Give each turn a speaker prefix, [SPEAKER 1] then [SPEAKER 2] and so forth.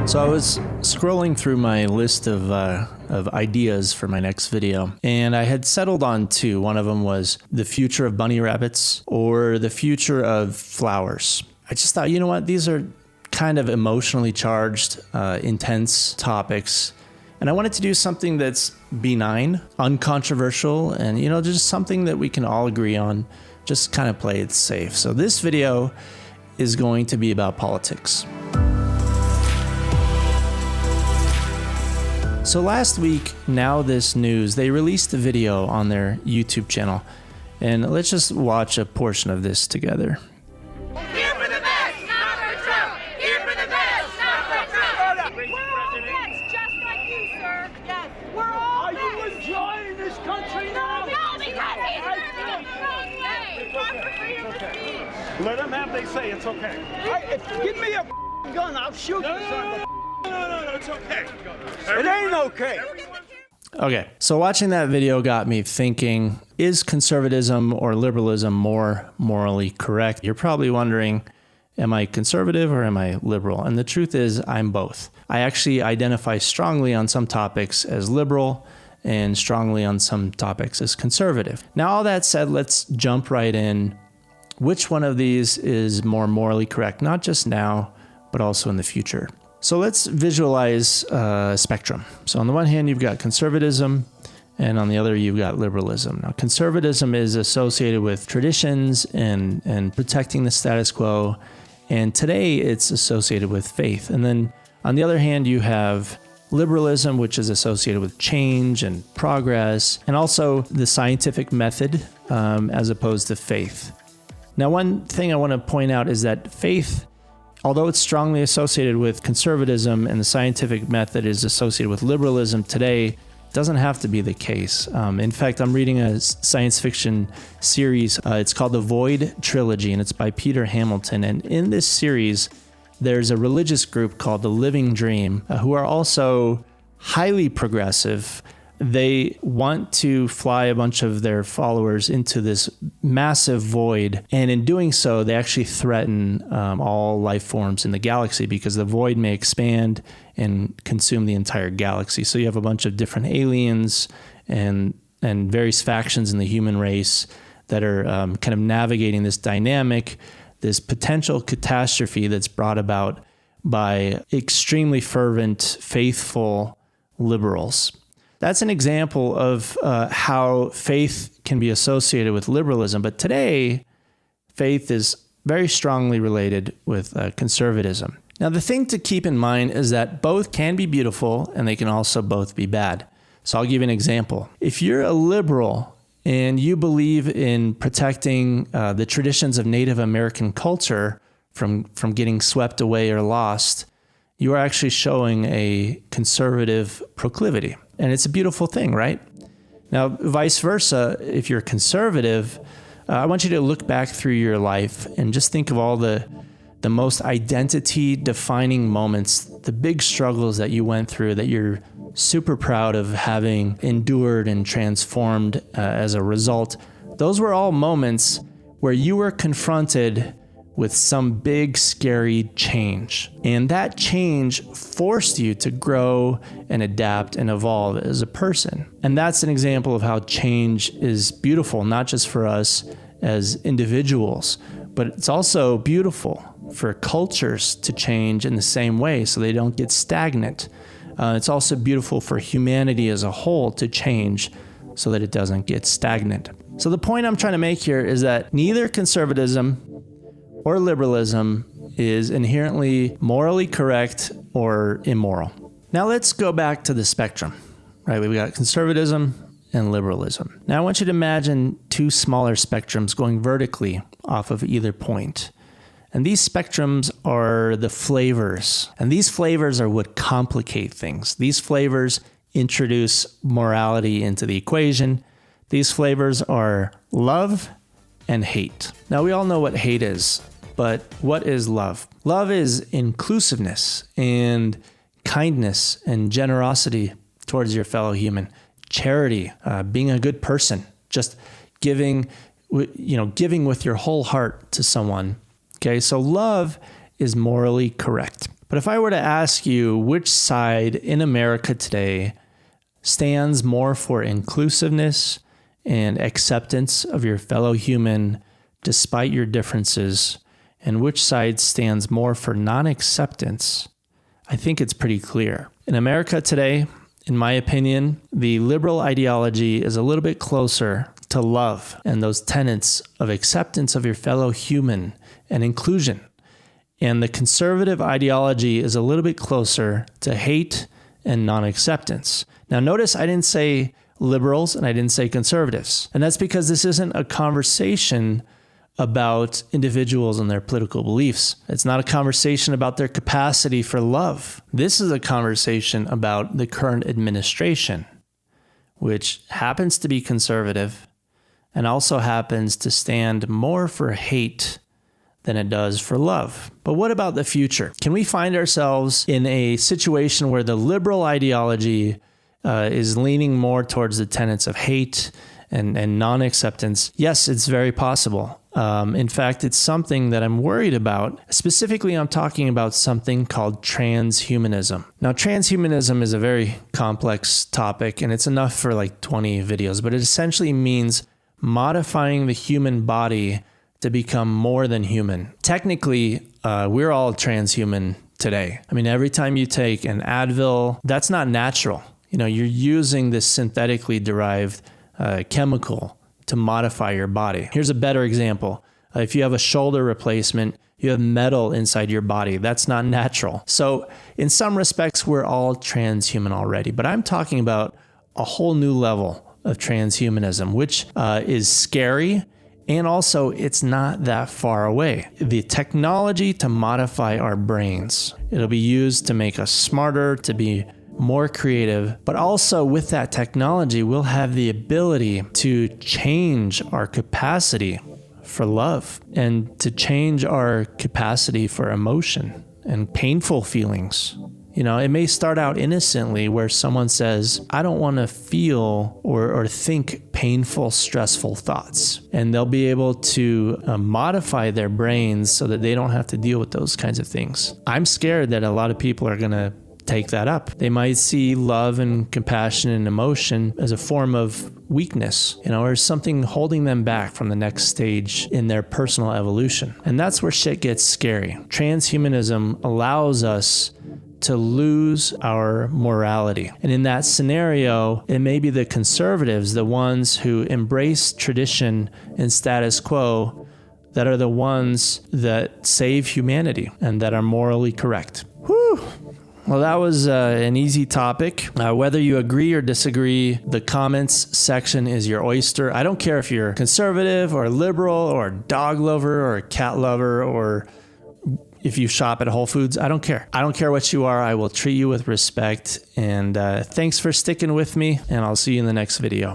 [SPEAKER 1] So I was scrolling through my list of ideas for my next video, and I had settled on two. One of them was the future of bunny rabbits or the future of flowers. I just thought, you know what, these are kind of emotionally charged, intense topics, and I wanted to do something that's benign, uncontroversial, and just something that we can all agree on, just kind of play it safe. So this video is going to be about politics. So last week, Now This News, they released a video on their YouTube channel, and let's just watch a portion of this together.
[SPEAKER 2] Here for the best, not for Trump. Here for the best, not for Trump. We're all vets, just like you, sir. Yes, we're all vets.
[SPEAKER 3] Are you enjoying this country now?
[SPEAKER 2] No, because he's serving us the wrong way. Talk for freedom of speech.
[SPEAKER 3] Let them have they say it's okay. Give me a gun, I'll shoot you, son. No, it's okay. It ain't okay.
[SPEAKER 1] Okay, so watching that video got me thinking, is conservatism or liberalism more morally correct? You're probably wondering, am I conservative or am I liberal? And the truth is, I'm both. I actually identify strongly on some topics as liberal and strongly on some topics as conservative. Now, all that said, let's jump right in. Which one of these is more morally correct, not just now, but also in the future? So let's visualize a spectrum. So on the one hand, you've got conservatism, and on the other, you've got liberalism. Now, conservatism is associated with traditions and protecting the status quo, and today it's associated with faith. And then on the other hand, you have liberalism, which is associated with change and progress, and also the scientific method as opposed to faith. Now, one thing I want to point out is that faith, although it's strongly associated with conservatism and the scientific method is associated with liberalism today, doesn't have to be the case. In fact, I'm reading a science fiction series. It's called The Void Trilogy, and it's by Peter Hamilton. And in this series, there's a religious group called the Living Dream, who are also highly progressive. They want to fly a bunch of their followers into this massive void. And in doing so, they actually threaten all life forms in the galaxy because the void may expand and consume the entire galaxy. So you have a bunch of different aliens and various factions in the human race that are kind of navigating this dynamic, this potential catastrophe that's brought about by extremely fervent, faithful liberals. That's an example of how faith can be associated with liberalism. But today, faith is very strongly related with conservatism. Now, the thing to keep in mind is that both can be beautiful and they can also both be bad. So I'll give you an example. If you're a liberal and you believe in protecting the traditions of Native American culture from getting swept away or lost, you are actually showing a conservative proclivity. And it's a beautiful thing, right? Now, vice versa, if you're conservative, I want you to look back through your life and just think of all the most identity-defining moments, the big struggles that you went through that you're super proud of having endured and transformed as a result. Those were all moments where you were confronted with some big, scary change. And that change forced you to grow and adapt and evolve as a person. And that's an example of how change is beautiful, not just for us as individuals, but it's also beautiful for cultures to change in the same way so they don't get stagnant. It's also beautiful for humanity as a whole to change so that it doesn't get stagnant. So the point I'm trying to make here is that neither conservatism or liberalism is inherently morally correct or immoral. Now let's go back to the spectrum, right? We've got conservatism and liberalism. Now I want you to imagine two smaller spectrums going vertically off of either point. And these spectrums are the flavors. And these flavors are what complicate things. These flavors introduce morality into the equation. These flavors are love and hate. Now we all know what hate is. But what is love? Love is inclusiveness and kindness and generosity towards your fellow human. Charity, being a good person, just giving with your whole heart to someone. Okay, so love is morally correct. But if I were to ask you which side in America today stands more for inclusiveness and acceptance of your fellow human despite your differences, and which side stands more for non-acceptance, I think it's pretty clear. In America today, in my opinion, the liberal ideology is a little bit closer to love and those tenets of acceptance of your fellow human and inclusion. And the conservative ideology is a little bit closer to hate and non-acceptance. Now, notice I didn't say liberals and I didn't say conservatives. And that's because this isn't a conversation about individuals and their political beliefs. It's not a conversation about their capacity for love. This is a conversation about the current administration, which happens to be conservative and also happens to stand more for hate than it does for love. But what about the future? Can we find ourselves in a situation where the liberal ideology is leaning more towards the tenets of hate and non-acceptance? Yes, it's very possible. In fact, it's something that I'm worried about. Specifically, I'm talking about something called transhumanism. Now, transhumanism is a very complex topic, and it's enough for like 20 videos, but it essentially means modifying the human body to become more than human. Technically, we're all transhuman today. I mean, every time you take an Advil, that's not natural. You know, you're using this synthetically derived chemical to modify your body. Here's a better example. If you have a shoulder replacement, you have metal inside your body. That's not natural. So in some respects, we're all transhuman already. But I'm talking about a whole new level of transhumanism, which is scary. And also, it's not that far away. The technology to modify our brains, it'll be used to make us smarter, to be more creative, but also with that technology, we'll have the ability to change our capacity for love and to change our capacity for emotion and painful feelings. You know, it may start out innocently where someone says, I don't want to feel or think painful, stressful thoughts. And they'll be able to modify their brains so that they don't have to deal with those kinds of things. I'm scared that a lot of people are going to take that up. They might see love and compassion and emotion as a form of weakness, you know, or something holding them back from the next stage in their personal evolution. And that's where shit gets scary. Transhumanism allows us to lose our morality. And in that scenario, it may be the conservatives, the ones who embrace tradition and status quo, that are the ones that save humanity and that are morally correct. Whew. Well, that was an easy topic. Whether you agree or disagree, the comments section is your oyster. I don't care if you're conservative or liberal or dog lover or a cat lover or if you shop at Whole Foods. I don't care. I don't care what you are. I will treat you with respect. And thanks for sticking with me, and I'll see you in the next video.